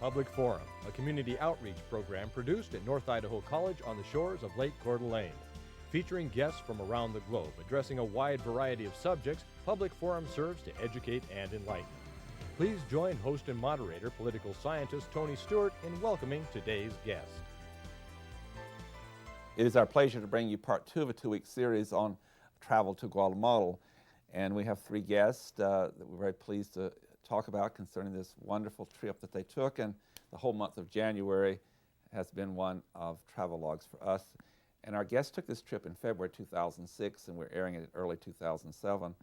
Public Forum, a community outreach program produced at North Idaho College on the shores of Lake Coeur d'Alene. Featuring guests from around the globe addressing a wide variety of subjects, Public Forum serves to educate and enlighten. Please join host and moderator, political scientist Tony Stewart, in welcoming today's guest. It is our pleasure to bring you part two of a two-week series on travel to Guatemala. And we have three guests that we're very pleased to talk about concerning this wonderful trip that they took. And the whole month of January has been one of travel logs for us. And our guests took this trip in February 2006, and we're airing it in early 2007.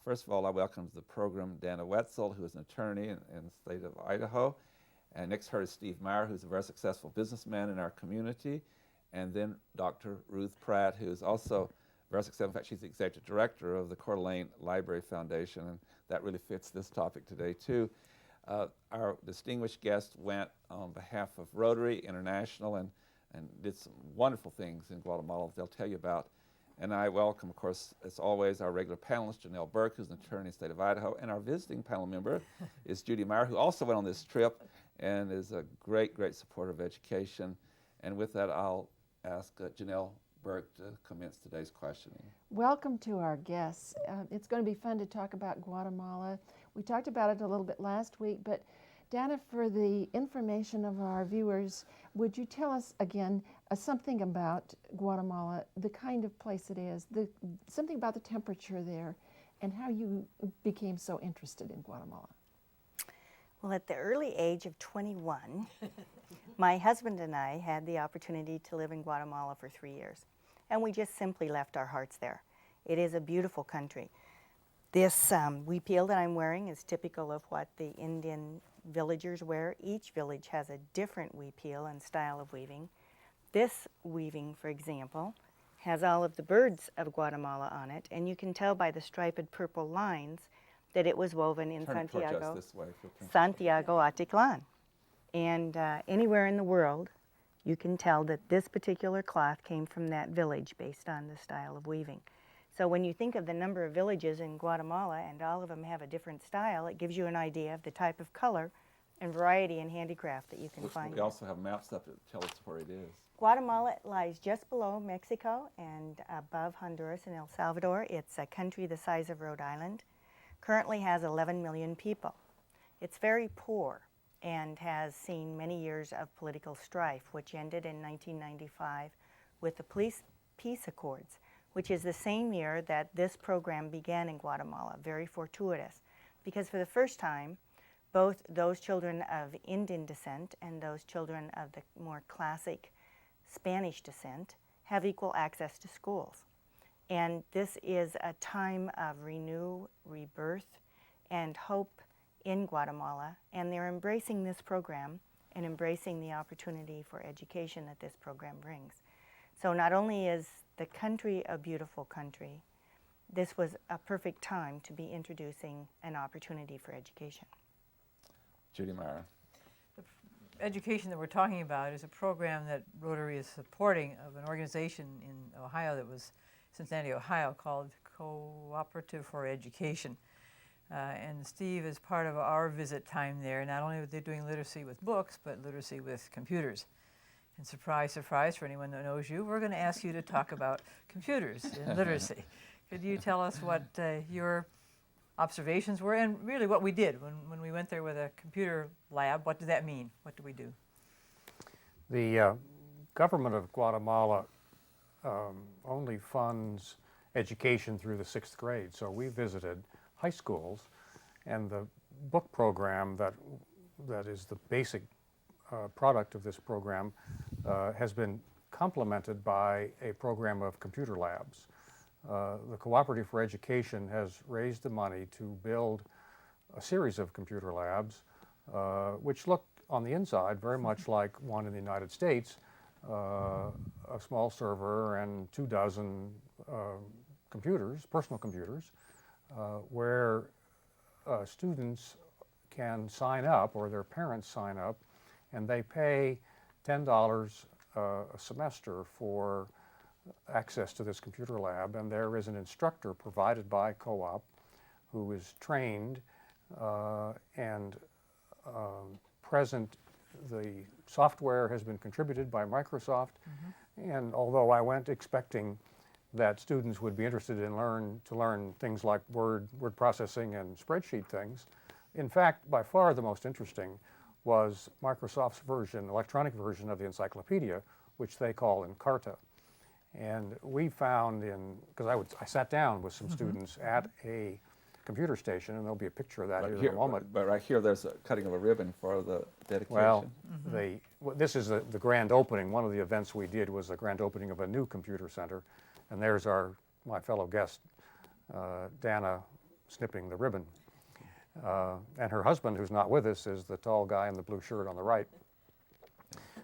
First of all, I welcome to the program Dana Wetzel, who is an attorney in the state of Idaho. And next to her is Steve Meyer, who's a very successful businessman in our community. And then Dr. Ruth Pratt, who is also very successful. In fact, she's the executive director of the Coeur d'Alene Library Foundation, and that really fits this topic today, too. Our distinguished guest went on behalf of Rotary International and did some wonderful things in Guatemala they'll tell you about. And I welcome, of course, as always, our regular panelist, Janelle Burke, who's an attorney in the state of Idaho, and our visiting panel member is Judy Meyer, who also went on this trip and is a great, great supporter of education. And with that, I'll ask Janelle Burke to commence today's questioning. Welcome to our guests. It's going to be fun to talk about Guatemala. We talked about it a little bit last week, but Dana, for the information of our viewers, would you tell us again something about Guatemala, the kind of place it is, something about the temperature there, and how you became so interested in Guatemala? Well, at the early age of 21, my husband and I had the opportunity to live in Guatemala for 3 years, and we just simply left our hearts there. It is a beautiful country. This huipil that I'm wearing is typical of what the Indian villagers wear. Each village has a different huipil and style of weaving. This weaving, for example, has all of the birds of Guatemala on it, and you can tell by the striped purple lines that it was woven in Santiago Atitlan. And anywhere in the world, you can tell that this particular cloth came from that village based on the style of weaving. So when you think of the number of villages in Guatemala and all of them have a different style, it gives you an idea of the type of color and variety in handicraft that you can find. We also have maps up that tell us where it is. Guatemala lies just below Mexico and above Honduras and El Salvador. It's a country the size of Rhode Island. Currently has 11 million people. It's very poor and has seen many years of political strife, which ended in 1995 with the peace accords, which is the same year that this program began in Guatemala. Very fortuitous, because for the first time, both those children of Indian descent and those children of the more classic Spanish descent have equal access to schools. And this is a time of rebirth, and hope in Guatemala, and they're embracing this program and embracing the opportunity for education that this program brings. So not only is the country a beautiful country, this was a perfect time to be introducing an opportunity for education. Judy Meyer. The education that we're talking about is a program that Rotary is supporting of an organization in Ohio that was Cincinnati, Ohio, called Cooperative for Education. And Steve is part of our visit time there. Not only are they doing literacy with books, but literacy with computers. And surprise, surprise, for anyone that knows you, we're going to ask you to talk about computers and literacy. Could you tell us what your observations were, and really what we did when we went there with a computer lab? What did that mean? What do we do? The government of Guatemala only funds education through the 6th grade. So we visited high schools, and the book program that is the basic product of this program has been complemented by a program of computer labs. The Cooperative for Education has raised the money to build a series of computer labs, which look on the inside very much like one in the United States, a small server and 24 computers, personal computers, where students can sign up, or their parents sign up, and they pay $10 a semester for access to this computer lab. And there is an instructor provided by co-op who is trained and present the software has been contributed by Microsoft, and although I went expecting that students would be interested in learn things like word processing and spreadsheet things, in fact, by far the most interesting was Microsoft's electronic version of the encyclopedia, which they call Encarta. And we found because I sat down with some students at a computer station, and there'll be a picture of that here in a moment. But right here, there's a cutting of a ribbon for the dedication. Well, this is the grand opening. One of the events we did was the grand opening of a new computer center, and there's my fellow guest, Dana, snipping the ribbon. And her husband, who's not with us, is the tall guy in the blue shirt on the right.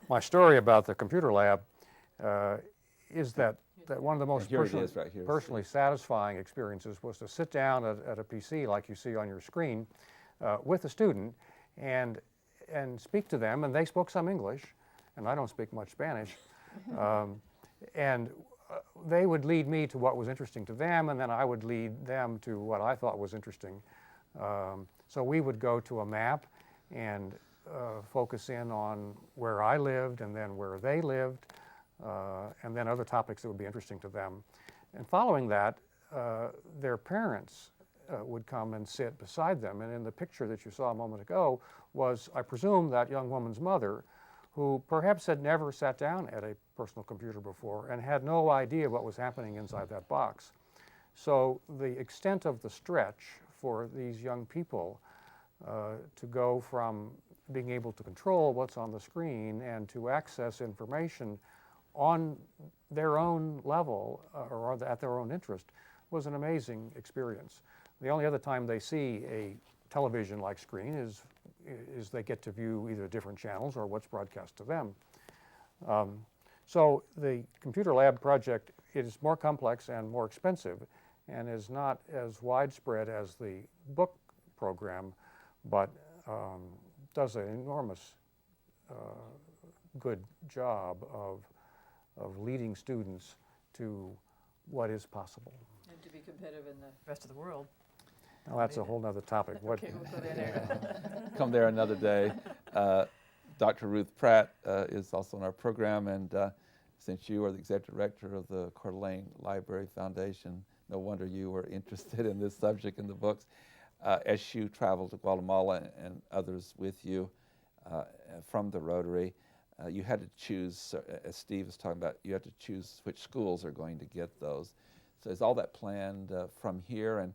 My story about the computer lab is that one of the most personally satisfying experiences was to sit down at a PC like you see on your screen with a student and speak to them, and they spoke some English, and I don't speak much Spanish, and they would lead me to what was interesting to them, and then I would lead them to what I thought was interesting. So we would go to a map and focus in on where I lived and then where they lived, and then other topics that would be interesting to them. And following that, their parents would come and sit beside them. And in the picture that you saw a moment ago was, I presume, that young woman's mother, who perhaps had never sat down at a personal computer before and had no idea what was happening inside that box. So the extent of the stretch for these young people to go from being able to control what's on the screen and to access information on their own level or at their own interest was an amazing experience. The only other time they see a television-like screen is they get to view either different channels or what's broadcast to them. So the computer lab project is more complex and more expensive and is not as widespread as the book program, but does an enormous good job of leading students to what is possible. And to be competitive in the rest of the world. Well, that's a whole other topic. Okay, we'll go there. Come there another day. Dr. Ruth Pratt is also on our program, and since you are the executive director of the Coeur d'Alene Library Foundation, no wonder you were interested in this subject in the books. As you travel to Guatemala and others with you from the Rotary, you had to choose, as Steve was talking about, you had to choose which schools are going to get those. So is all that planned from here, and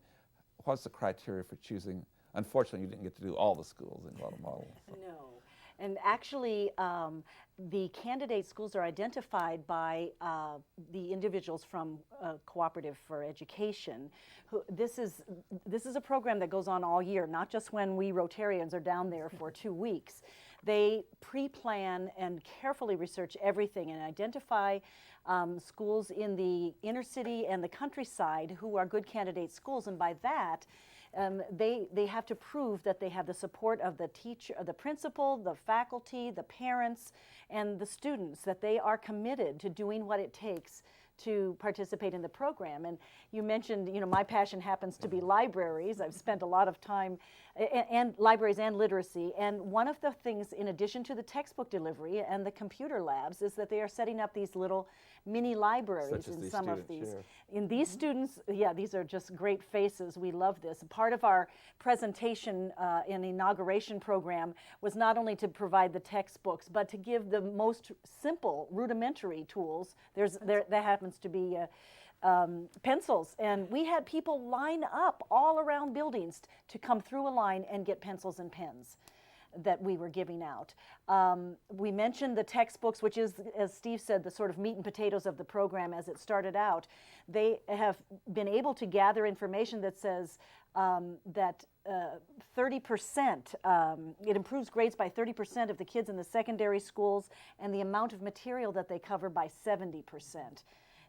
what's the criteria for choosing? Unfortunately, you didn't get to do all the schools in Guatemala. So. No. And actually, the candidate schools are identified by the individuals from Cooperative for Education. This is a program that goes on all year, not just when we Rotarians are down there for 2 weeks. They pre-plan and carefully research everything and identify schools in the inner city and the countryside who are good candidate schools, and by that, they have to prove that they have the support of the teacher, the principal, the faculty, the parents, and the students, that they are committed to doing what it takes to participate in the program. And you mentioned, my passion happens to be libraries. I've spent a lot of time and libraries and literacy. And one of the things, in addition to the textbook delivery and the computer labs, is that they are setting up these little mini libraries in some of these. In these students, these are just great faces. We love this. Part of our presentation in the inauguration program was not only to provide the textbooks, but to give the most simple, rudimentary tools. There happens to be pencils, and we had people line up all around buildings to come through a line and get pencils and pens that we were giving out. We mentioned the textbooks, which is, as Steve said, the sort of meat and potatoes of the program as it started out. They have been able to gather information that says that 30%, it improves grades by 30% of the kids in the secondary schools, and the amount of material that they cover by 70%.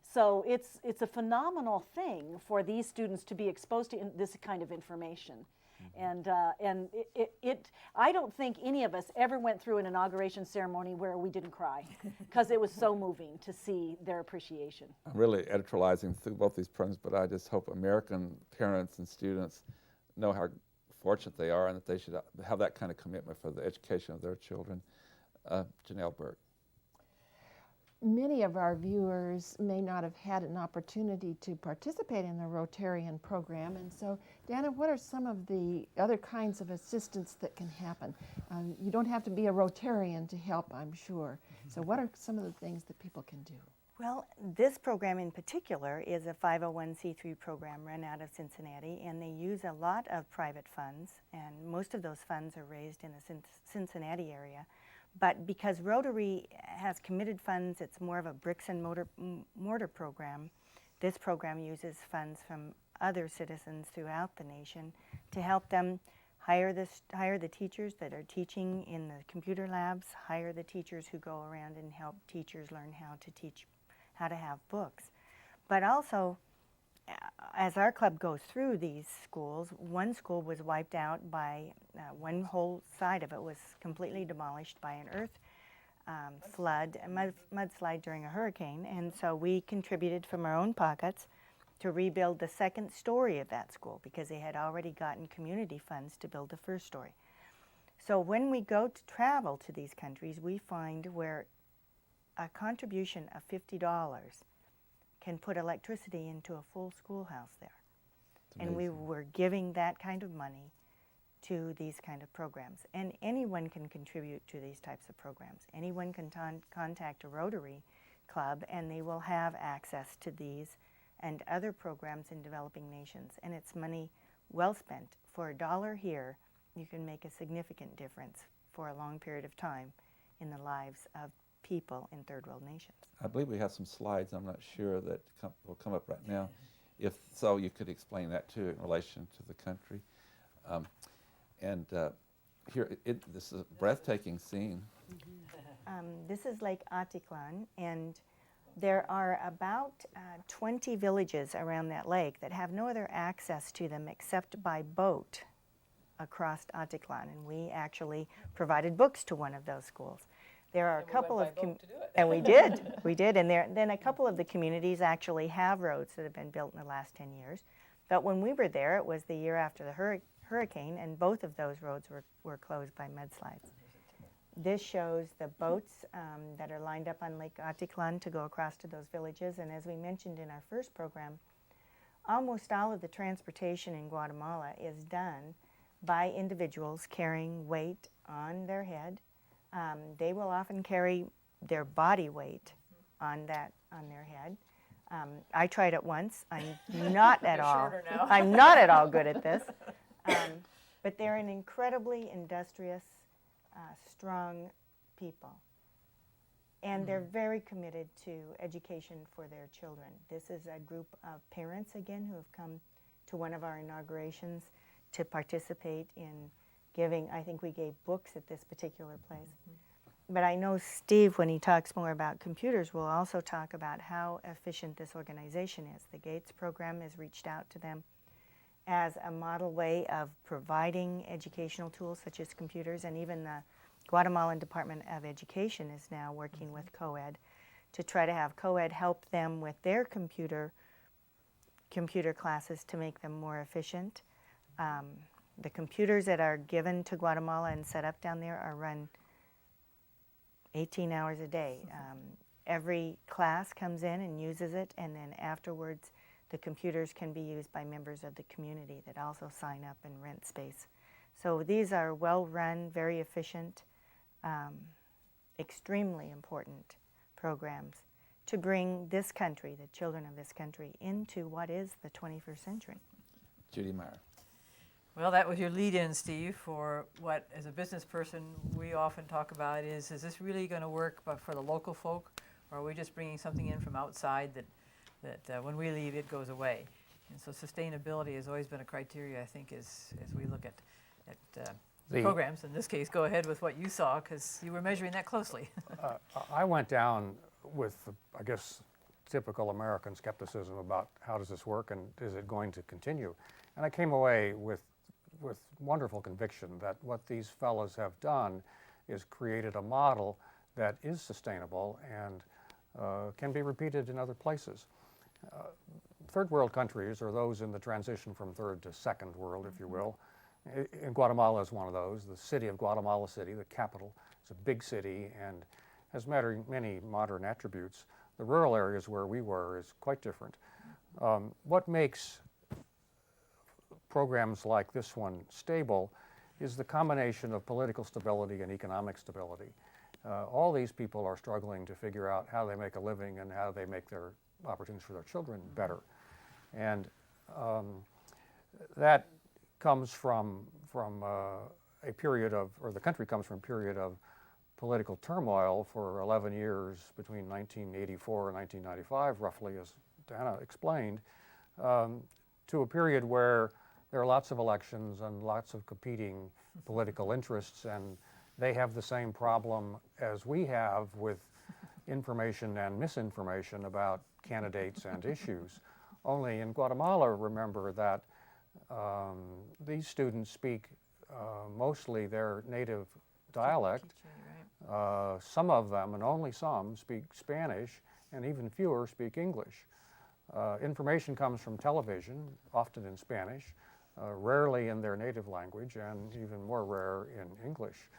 So it's a phenomenal thing for these students to be exposed to this kind of information. And I don't think any of us ever went through an inauguration ceremony where we didn't cry, because it was so moving to see their appreciation. I'm really editorializing through both these programs, but I just hope American parents and students know how fortunate they are and that they should have that kind of commitment for the education of their children. Janelle Burke. Many of our viewers may not have had an opportunity to participate in the Rotarian program, and so, Dana, what are some of the other kinds of assistance that can happen? You don't have to be a Rotarian to help, I'm sure. So what are some of the things that people can do? Well, this program in particular is a 501c3 program run out of Cincinnati, and they use a lot of private funds, and most of those funds are raised in the Cincinnati area. But because Rotary has committed funds, it's more of a bricks and mortar program. This program uses funds from other citizens throughout the nation to help them hire the teachers that are teaching in the computer labs, hire the teachers who go around and help teachers learn how to have books. But also, as our club goes through these schools, one school was wiped out by, one whole side of it was completely demolished by an earth flood, a mudslide during a hurricane, and so we contributed from our own pockets to rebuild the second story of that school because they had already gotten community funds to build the first story. So when we go to travel to these countries, we find where a contribution of $50 can put electricity into a full schoolhouse there. And we were giving that kind of money to these kind of programs. And anyone can contribute to these types of programs. Anyone can contact a Rotary Club and they will have access to these and other programs in developing nations. And it's money well spent. For $1 here, you can make a significant difference for a long period of time in the lives of people in third world nations. I believe we have some slides, I'm not sure, that will come up right now. If so, you could explain that too in relation to the country. Here, this is a breathtaking scene. This is Lake Atitlan, and there are about 20 villages around that lake that have no other access to them except by boat across Atitlan, and we actually provided books to one of those schools. There are a couple of, and we did, and then a couple of the communities actually have roads that have been built in the last 10 years. But when we were there, it was the year after the hurricane, and both of those roads were closed by mudslides. This shows the boats that are lined up on Lake Atitlan to go across to those villages, and as we mentioned in our first program, almost all of the transportation in Guatemala is done by individuals carrying weight on their head. They will often carry their body weight on their head. I tried it once. I'm not at all. I'm not at all good at this. But they're an incredibly industrious, strong people, and they're very committed to education for their children. This is a group of parents again who have come to one of our inaugurations to participate in giving. I think we gave books at this particular place. But I know Steve, when he talks more about computers, will also talk about how efficient this organization is. The Gates program has reached out to them as a model way of providing educational tools such as computers, and even the Guatemalan Department of Education is now working with COED to try to have COED help them with their computer classes to make them more efficient. The computers that are given to Guatemala and set up down there are run 18 hours a day. Every class comes in and uses it, and then afterwards the computers can be used by members of the community that also sign up and rent space. So these are well-run, very efficient, extremely important programs to bring this country, the children of this country, into what is the 21st century. Judy Meyer. Well, that was your lead-in, Steve, for what, as a business person, we often talk about is this really going to work for the local folk, or are we just bringing something in from outside that when we leave, it goes away? And so sustainability has always been a criteria, I think, as we look at programs. In this case, go ahead with what you saw, because you were measuring that closely. I went down with, I guess, typical American skepticism about how does this work and is it going to continue? And I came away with wonderful conviction that what these fellows have done is created a model that is sustainable and can be repeated in other places. Third world countries, or those in the transition from third to second world, if you will, And Guatemala is one of those. The city of Guatemala City, the capital, is a big city and has many modern attributes. The rural areas where we were is quite different. What makes programs like this one stable is the combination of political stability and economic stability. All these people are struggling to figure out how they make a living and how they make their opportunities for their children better. And that comes from a period of, or the country comes from a period of political turmoil for 11 years between 1984 and 1995, roughly, as Dana explained, to a period where there are lots of elections and lots of competing political interests, and they have the same problem as we have with information and misinformation about candidates and issues. Only in Guatemala, remember that these students speak mostly their native dialect. Some of them, and only some, speak Spanish, and even fewer speak English. Information comes from television, often in Spanish, rarely in their native language, and even more rare in English.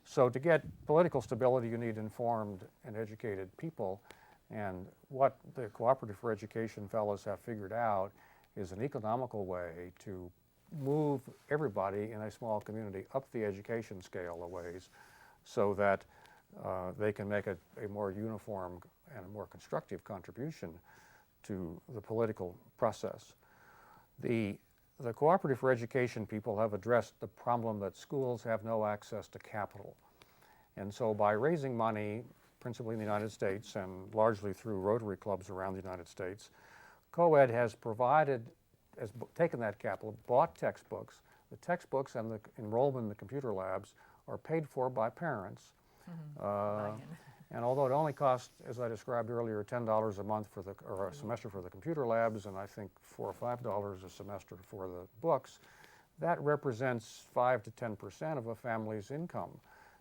So to get political stability, you need informed and educated people. And what the Cooperative for Education fellows have figured out is an economical way to move everybody in a small community up the education scale a ways so that they can make a more uniform and a more constructive contribution to the political process. The Cooperative for Education people have addressed the problem that schools have no access to capital. And so by raising money, principally in the United States and largely through Rotary clubs around the United States, co-ed has taken that capital, bought textbooks. The textbooks and the enrollment in the computer labs are paid for by parents. And although it only costs, as I described earlier, $10 a month or a semester for the computer labs, and I think $4 or $5 a semester for the books, that represents 5 to 10% of a family's income.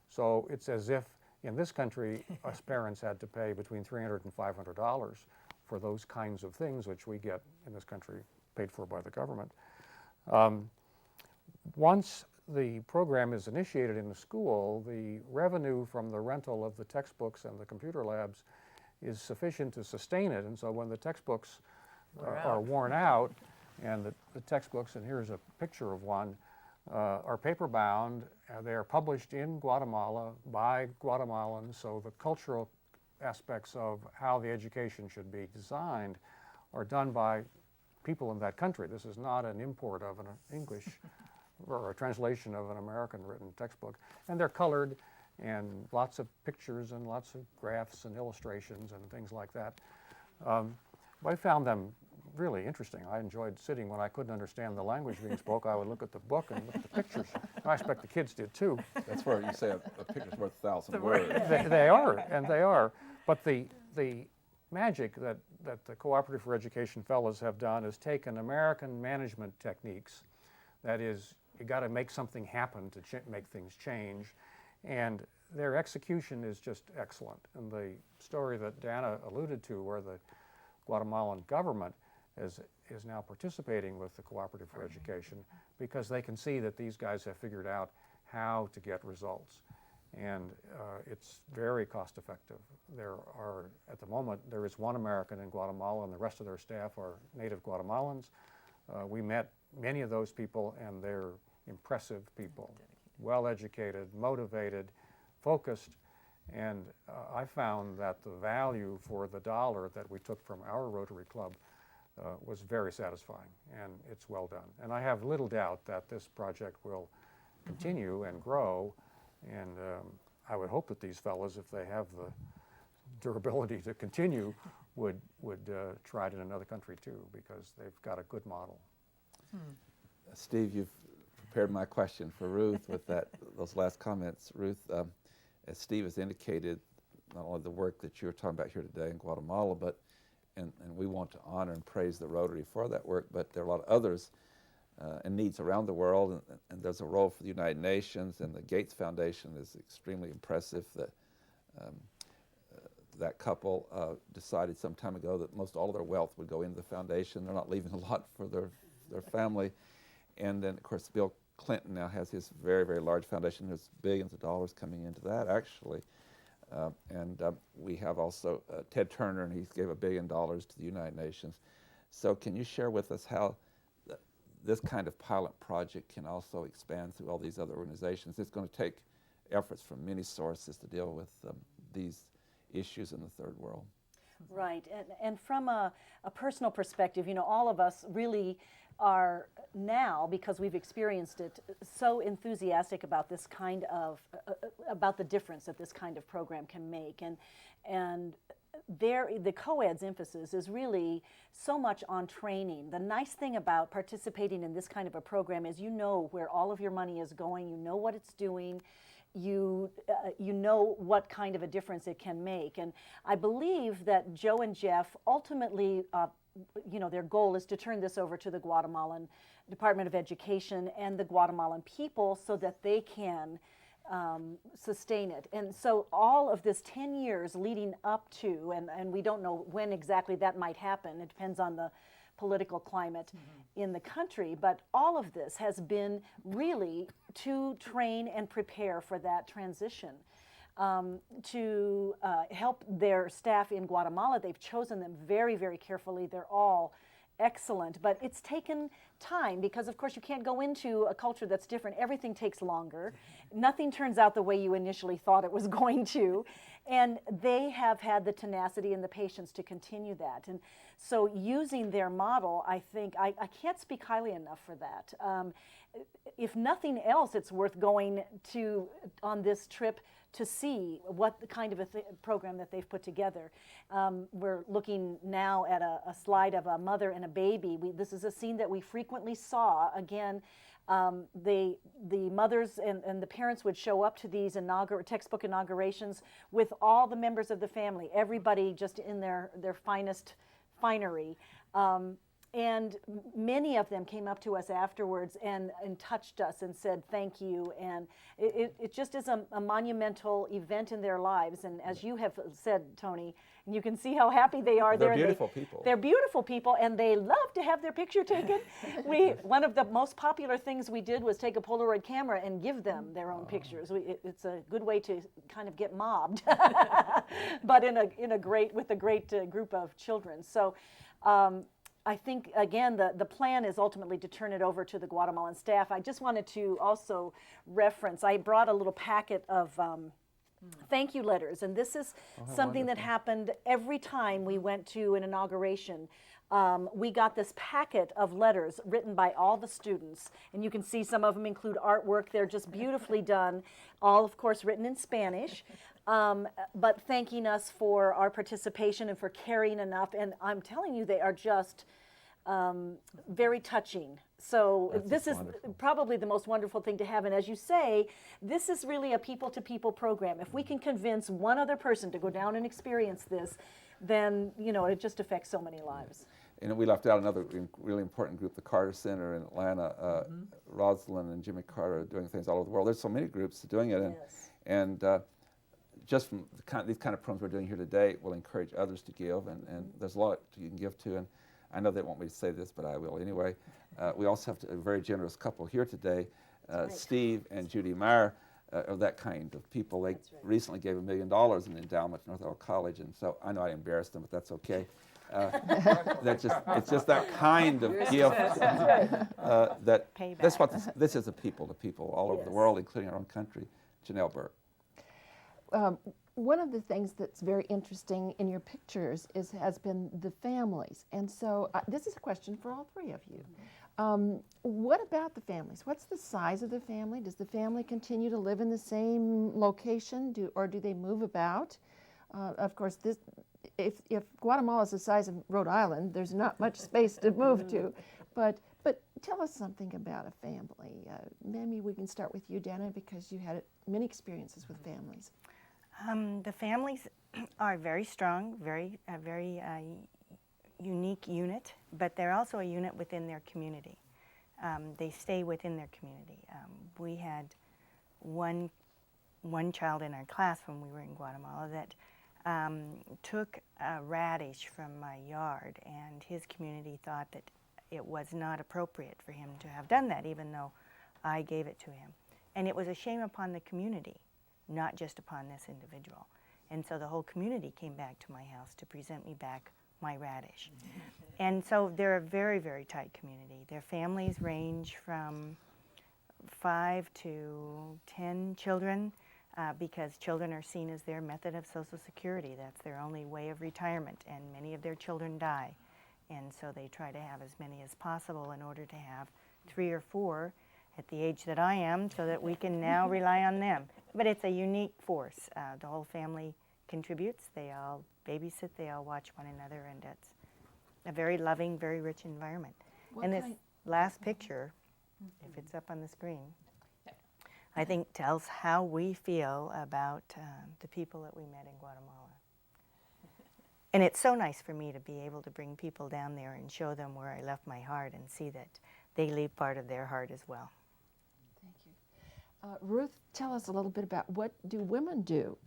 So it's as if in this country, us parents had to pay between $300 and $500 for those kinds of things, which we get in this country paid for by the government. Once the program is initiated in the school, the revenue from the rental of the textbooks and the computer labs is sufficient to sustain it. And so when the textbooks are worn out, and the textbooks, and here's a picture of one, are paper bound. They are published in Guatemala by Guatemalans, so the cultural aspects of how the education should be designed are done by people in that country. This is not an import of an English or a translation of an American written textbook. And they're colored, and lots of pictures and lots of graphs and illustrations and things like that. I found them really interesting. I enjoyed sitting when I couldn't understand the language being spoke. I would look at the book and look at the pictures. And I expect the kids did too. That's where you say a picture's worth 1,000 words. They are, and they are. But the magic that the Cooperative for Education fellows have done is taken American management techniques. That is, you got to make something happen to make things change. And their execution is just excellent. And the story that Dana alluded to, where the Guatemalan government is now participating with the Cooperative for Education because they can see that these guys have figured out how to get results. And it's very cost effective. At the moment, there is one American in Guatemala, and the rest of their staff are native Guatemalans. We met many of those people, and they're impressive people, well-educated, motivated, focused, and I found that the value for the dollar that we took from our Rotary Club was very satisfying, and it's well done. And I have little doubt that this project will continue and grow, and I would hope that these fellows, if they have the durability to continue, would try it in another country too, because they've got a good model. Steve, you've prepared my question for Ruth with those last comments. Ruth, as Steve has indicated, not only the work that you're talking about here today in Guatemala, but and we want to honor and praise the Rotary for that work, but there are a lot of others and needs around the world, and there's a role for the United Nations, and the Gates Foundation is extremely impressive. That couple decided some time ago that most all of their wealth would go into the foundation. They're not leaving a lot for their family. And then, of course, Bill Clinton now has his very, very large foundation. There's billions of dollars coming into that, actually. We have also Ted Turner, and he gave $1 billion to the United Nations. So can you share with us how this kind of pilot project can also expand through all these other organizations? It's going to take efforts from many sources to deal with these issues in the third world. Right, and from a personal perspective, you know, all of us really are now, because we've experienced it, so enthusiastic about this kind of, about the difference that this kind of program can make. And the co-ed's emphasis is really so much on training. The nice thing about participating in this kind of a program is you know where all of your money is going, you know what it's doing, you know what kind of a difference it can make. And I believe that Joe and Jeff ultimately, you know, their goal is to turn this over to the Guatemalan Department of Education and the Guatemalan people so that they can sustain it. And so all of this 10 years leading up to, and we don't know when exactly that might happen, it depends on the political climate in the country, but all of this has been really to train and prepare for that transition. To help their staff in Guatemala, they've chosen them very, very carefully. They're all excellent, but it's taken time because, of course, you can't go into a culture that's different. Everything takes longer. Nothing turns out the way you initially thought it was going to, and they have had the tenacity and the patience to continue that. And so using their model, I think, I can't speak highly enough for that. If nothing else, it's worth going to on this trip to see what the kind of a program that they've put together. We're looking now at a slide of a mother and a baby. This is a scene that we frequently saw. Again, the mothers and the parents would show up to these textbook inaugurations with all the members of the family, everybody just in their finest finery. And many of them came up to us afterwards and touched us and said thank you. And it just is a monumental event in their lives. And as you have said, Tony, and you can see how happy they are. They're beautiful people. They're beautiful people, and they love to have their picture taken. One of the most popular things we did was take a Polaroid camera and give them their own pictures. It's a good way to kind of get mobbed, but with a great group of children. So. I think, again, the plan is ultimately to turn it over to the Guatemalan staff. I just wanted to also reference, I brought a little packet of thank you letters, and this is something that happened every time we went to an inauguration. We got this packet of letters written by all the students, and you can see some of them include artwork. They're just beautifully done, all, of course, written in Spanish. But thanking us for our participation and for caring enough. And I'm telling you, they are just very touching. So this is probably the most wonderful thing to have. And as you say, this is really a people-to-people program. If we can convince one other person to go down and experience this, then, you know, it just affects so many lives. And we left out another really important group, the Carter Center in Atlanta. Rosalind and Jimmy Carter are doing things all over the world. There's so many groups doing it. And just from these kind of programs we're doing here today will encourage others to give, and there's a lot you can give to, and I know they want me to say this, but I will anyway. We also have a very generous couple here today, Steve and Judy Meyer, are that kind of people. They recently gave $1 million in endowment to North Idaho College, and so I know I embarrassed them, but that's okay. It's just that kind of gift that's what this is, a people to people all over the world, including our own country. Janelle Burke. One of the things that's very interesting in your pictures has been the families. And so this is a question for all three of you. What about the families? What's the size of the family? Does the family continue to live in the same location, or do they move about? Of course, if Guatemala is the size of Rhode Island, there's not much space to move to. But tell us something about a family. Maybe we can start with you, Dana, because you had many experiences with families. The families are very strong, very unique unit, but they're also a unit within their community. They stay within their community. We had one child in our class when we were in Guatemala that took a radish from my yard, and his community thought that it was not appropriate for him to have done that, even though I gave it to him. And it was a shame upon the community, not just upon this individual. And so the whole community came back to my house to present me back my radish. And so they're a very, very tight community. Their families range from 5 to 10 children, because children are seen as their method of Social Security. That's their only way of retirement, and many of their children die. And so they try to have as many as possible in order to have 3 or 4 at the age that I am, so that we can now rely on them. But it's a unique force. The whole family contributes. They all babysit, they all watch one another, and it's a very loving, very rich environment. What And this kind- last picture, if it's up on the screen, I think tells how we feel about the people that we met in Guatemala. And it's so nice for me to be able to bring people down there and show them where I left my heart and see that they leave part of their heart as well. Thank you. Ruth, tell us a little bit about what do women do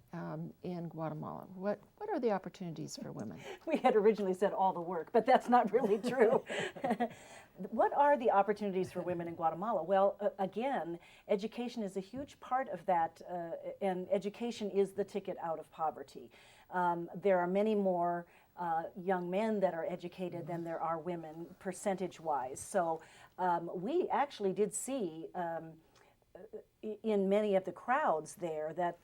in Guatemala? What are the opportunities for women? We had originally said all the work, but that's not really true. What are the opportunities for women in Guatemala? Well, again, education is a huge part of that, and education is the ticket out of poverty. There are many more young men that are educated than there are women, percentage-wise. So we actually did see in many of the crowds there that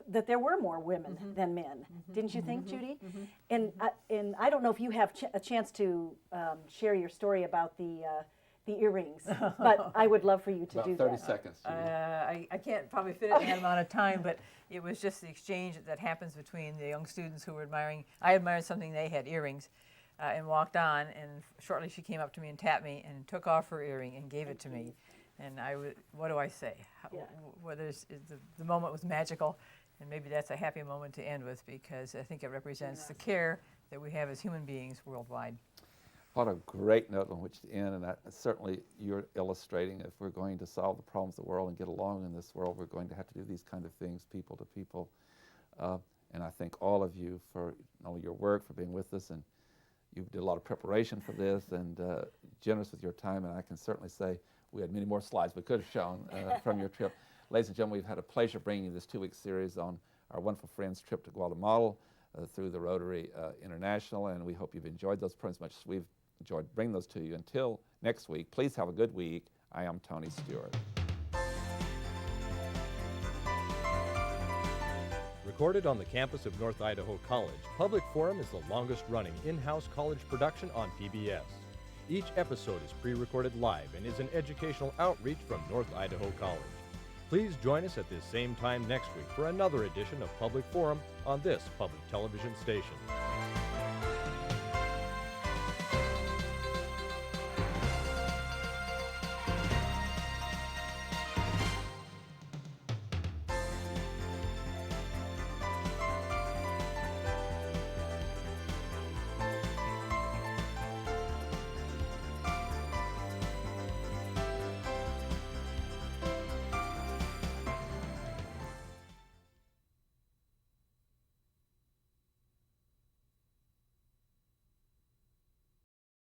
that there were more women than men. Didn't you think, Judy? And I don't know if you have a chance to share your story about the earrings, but I would love for you to do About 30 that. seconds. Judy. I can't probably fit it in that amount of time, but it was just the exchange that happens between the young students who were admiring. I admired something, they had earrings, and walked on, and shortly she came up to me and tapped me and took off her earring and gave it to me. And what do I say? Yeah. Whether the moment was magical, and maybe that's a happy moment to end with, because I think it represents the care that we have as human beings worldwide. What a great note on which to end, and certainly you're illustrating if we're going to solve the problems of the world and get along in this world, we're going to have to do these kind of things, people to people. And I thank all of you for not only your work, for being with us, and you did a lot of preparation for this, and generous with your time, and I can certainly say we had many more slides we could have shown from your trip. Ladies and gentlemen, we've had a pleasure bringing you this 2-week series on our wonderful friends' trip to Guatemala through the Rotary International, and we hope you've enjoyed those programs as much as we've enjoyed bringing those to you. Until next week, please have a good week. I am Tony Stewart. Recorded on the campus of North Idaho College, Public Forum is the longest-running in-house college production on PBS. Each episode is pre-recorded live and is an educational outreach from North Idaho College. Please join us at this same time next week for another edition of Public Forum on this public television station.